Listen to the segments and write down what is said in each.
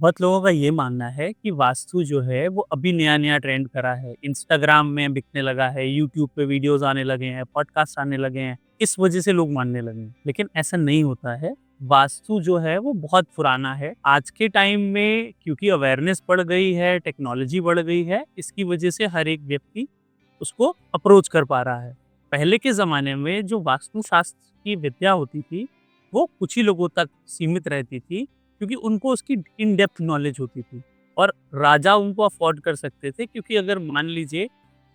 बहुत लोगों का ये मानना है कि वास्तु जो है वो अभी नया-नया ट्रेंड करा है। इंस्टाग्राम में बिकने लगा है, यूट्यूब पे वीडियोज़ आने लगे हैं, पॉडकास्ट आने लगे हैं, इस वजह से लोग मानने लगे हैं। लेकिन ऐसा नहीं होता है, वास्तु जो है वो बहुत पुराना है। आज के टाइम में क्योंकि अवेयरनेस बढ़ गई है, टेक्नोलॉजी बढ़ गई है, इसकी वजह से हर एक व्यक्ति उसको अप्रोच कर पा रहा है। पहले के ज़माने में जो वास्तुशास्त्र की विद्या होती थी, वो कुछ ही लोगों तक सीमित रहती थी क्योंकि उनको उसकी इन डेप्थ नॉलेज होती थी और राजा उनको अफ़ोर्ड कर सकते थे क्योंकि अगर मान लीजिए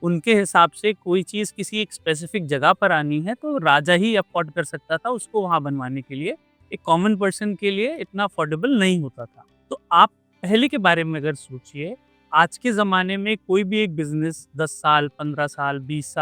उनके हिसाब से कोई चीज़ किसी एक स्पेसिफ़िक जगह पर आनी है, तो राजा ही अफ़ोर्ड कर सकता था उसको वहाँ बनवाने के लिए। एक कॉमन पर्सन के लिए इतना अफ़ोर्डेबल नहीं होता था। तो आप पहले के बारे में अगर सोचिए, आज के ज़माने में कोई भी एक बिज़नेस 10 साल, 15 साल, 20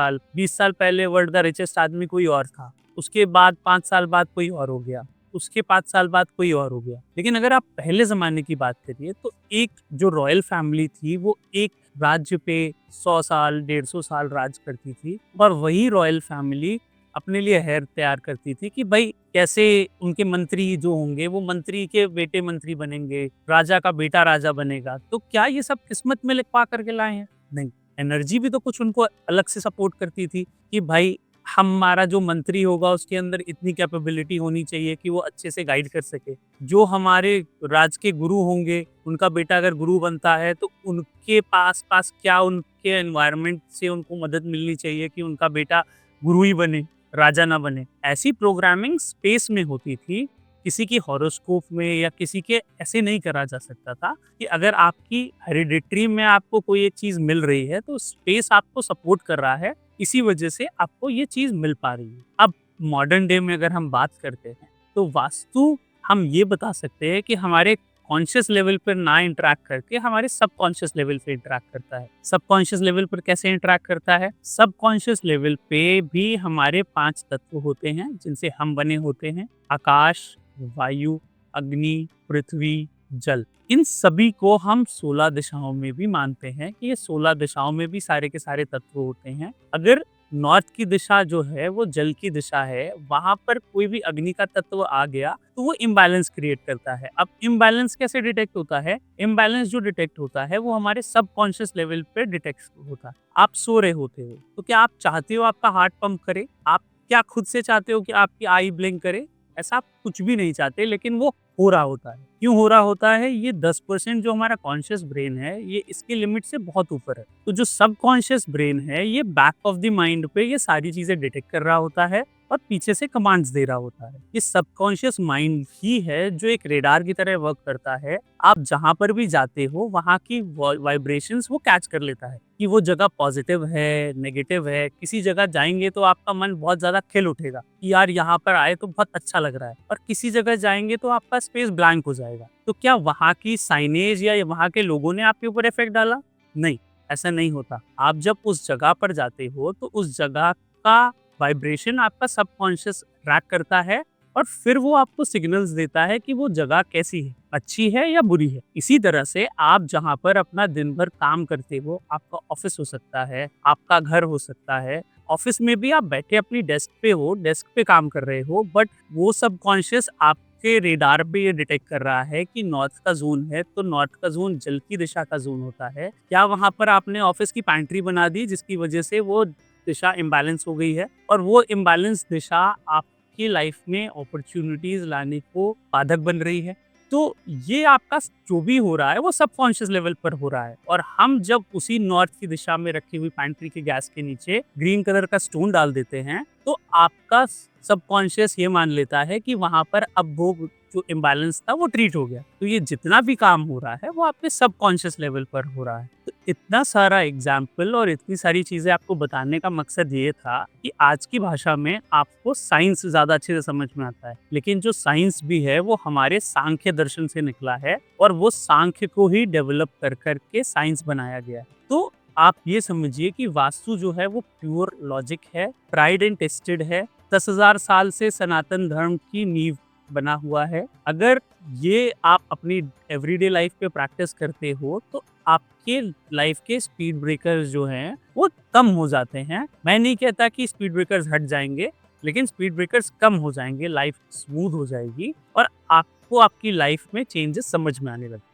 साल पहले वर्ल्ड का रिचेस्ट आदमी कोई और था। उसके बाद 5 साल बाद कोई और हो गया। उसके 5 साल बाद कोई और हो गया। लेकिन अगर आप पहले ज़माने की बात करिए तो एक जो रॉयल फैमिली थी वो एक राज्य पे 100 साल, 150 साल राज करती थी और वही रॉयल फैमिली अपने लिए हेir तैयार करती थी कि भाई कैसे उनके मंत्री जो होंगे वो मंत्री के बेटे मंत्री बनेंगे, राजा का बेटा राजा बनेगा। तो क्या ये सब किस्मत में लिखवा कर के लाए हैं? नहीं। एनर्जी भी तो कुछ उनको अलग से सपोर्ट करती थी कि भाई हमारा जो मंत्री होगा उसके अंदर इतनी कैपेबिलिटी होनी चाहिए कि वो अच्छे से गाइड कर सके। जो हमारे राज के गुरु होंगे, उनका बेटा अगर गुरु बनता है तो उनके पास-पास क्या उनके एनवायरनमेंट से उनको मदद मिलनी चाहिए कि उनका बेटा गुरु ही बने, राजा ना बने। ऐसी प्रोग्रामिंग स्पेस में होती थी, किसी की हॉरोस्कोप में या किसी के ऐसे नहीं करा जा सकता था कि अगर आपकी हेरिडिटरी में आपको कोई एक चीज़ मिल रही है, तो स्पेस आपको सपोर्ट कर रहा है, इसी वजह से आपको ये चीज़ मिल पा रही है। अब मॉडर्न डे में अगर हम बात करते हैं, तो वास्तु हम ये बता सकते हैं कि हमारे कॉन्शियस लेवल पर ना इंटरैक्ट करके हमारे सबकॉन्शियस लेवल पे इंटरैक्ट करता है। सबकॉन्शियस लेवल पर कैसे इंटरैक्ट करता है? सबकॉन्शियस लेवल पे भी हमारे 5 तत्व होते हैं जिनसे हम बने होते हैं। आकाश, वायु, अग्नि, पृथ्वी, जल। इन सभी को हम 16 दिशाओं में भी मानते हैं कि ये 16 दिशाओं में भी सारे के सारे तत्व होते हैं। अगर नॉर्थ की दिशा जो है वो जल की दिशा है, वहाँ पर कोई भी अग्नि का तत्व आ गया तो वो इम्बैलेंस क्रिएट करता है। अब इम्बैलेंस कैसे डिटेक्ट होता है? इम्बैलेंस जो डिटेक्ट होता है वो हमारे सबकॉन्शियस लेवल पे डिटेक्ट होता है। आप सो रहे होते हो, तो क्या आप चाहते हो आपका हार्ट पंप करे? आप क्या खुद से चाहते हो कि आपकी आई ब्लिंक करे? ऐसा आप कुछ भी नहीं चाहते, लेकिन वो हो रहा होता है। क्यों हो रहा होता है? ये 10% जो हमारा कॉन्शियस ब्रेन है, ये इसकी लिमिट से बहुत ऊपर है। तो जो सबकॉन्शियस ब्रेन है, ये बैक ऑफ द माइंड पे ये सारी चीज़ें डिटेक्ट कर रहा होता है और पीछे से कमांड्स दे रहा होता है। ये सबकॉन्शियस माइंड ही है जो एक रेडार की तरह वर्क करता है। आप जहाँ पर भी जाते हो, वहाँ की वाइब्रेशंस वो कैच कर लेता है कि वो जगह पॉजिटिव है, नेगेटिव है। किसी जगह जाएँगे तो आपका मन बहुत ज़्यादा खिल उठेगा कि यार यहाँ पर आए तो बहुत अच्छा लग रहा है, और किसी जगह जाएँगे तो आपका स्पेस ब्लैंक हो जाएगा। तो क्या वहाँ की साइनेज या वहाँ के लोगों ने आपके ऊपर इफ़ेक्ट डाला? नहीं, ऐसा नहीं होता। आप जब उस जगह पर जाते हो तो उस जगह का वाइब्रेशन आपका सबकॉन्शियस ट्रैक करता है और फिर वो आपको सिग्नल्स देता है कि वो जगह कैसी है, अच्छी है या बुरी है। इसी तरह से आप जहाँ पर अपना दिन भर काम करते हो, आपका ऑफिस हो सकता है, आपका घर हो सकता है। ऑफिस में भी आप बैठे अपनी डेस्क पे हो, डेस्क पे काम कर रहे हो, बट वो सबकॉन्शियस आपके रेडार पे ये डिटेक्ट कर रहा है कि नॉर्थ का ज़ोन है, तो नॉर्थ का ज़ोन जल की दिशा का ज़ोन होता है। क्या वहाँ पर आपने ऑफिस की पैंट्री बना दी जिसकी वजह से वो दिशा इम्बैलेंस हो गई है, और वो इम्बैलेंस दिशा आपकी लाइफ में अपॉर्च्युनिटीज़ लाने को बाधक बन रही है। तो ये आपका जो भी हो रहा है वो सबकॉन्शियस लेवल पर हो रहा है, और हम जब उसी नॉर्थ की दिशा में रखी हुई पैंट्री के गैस के नीचे ग्रीन कलर का स्टोन डाल देते हैं, तो आपका सबकॉन्शियस ये मान लेता है कि वहाँ पर अब वो जो इम्बैलेंस था वो ट्रीट हो गया। तो ये जितना भी काम हो रहा है वो आपके सबकॉन्शियस लेवल पर हो रहा है। तो इतना सारा एग्जाम्पल और इतनी सारी चीज़ें आपको बताने का मकसद ये था कि आज की भाषा में आपको साइंस ज़्यादा अच्छे से समझ में आता है, लेकिन जो साइंस भी है वो हमारे सांख्य दर्शन से निकला है, और वो सांख्य को ही डेवलप कर करके साइंस बनाया गया है। तो आप ये समझिए कि वास्तु जो है वो प्योर लॉजिक है, ट्राइड एंड टेस्टेड है, 10,000 साल से सनातन धर्म की नींव बना हुआ है। अगर ये आप अपनी एवरीडे लाइफ पे प्रैक्टिस करते हो तो आपके लाइफ के स्पीड ब्रेकर्स जो हैं वो कम हो जाते हैं। मैं नहीं कहता कि स्पीड ब्रेकर्स हट जाएंगे, लेकिन स्पीड ब्रेकर्स कम हो जाएंगे, लाइफ स्मूथ हो जाएगी और आपको आपकी लाइफ में चेंजेस समझ में आने लगेंगे।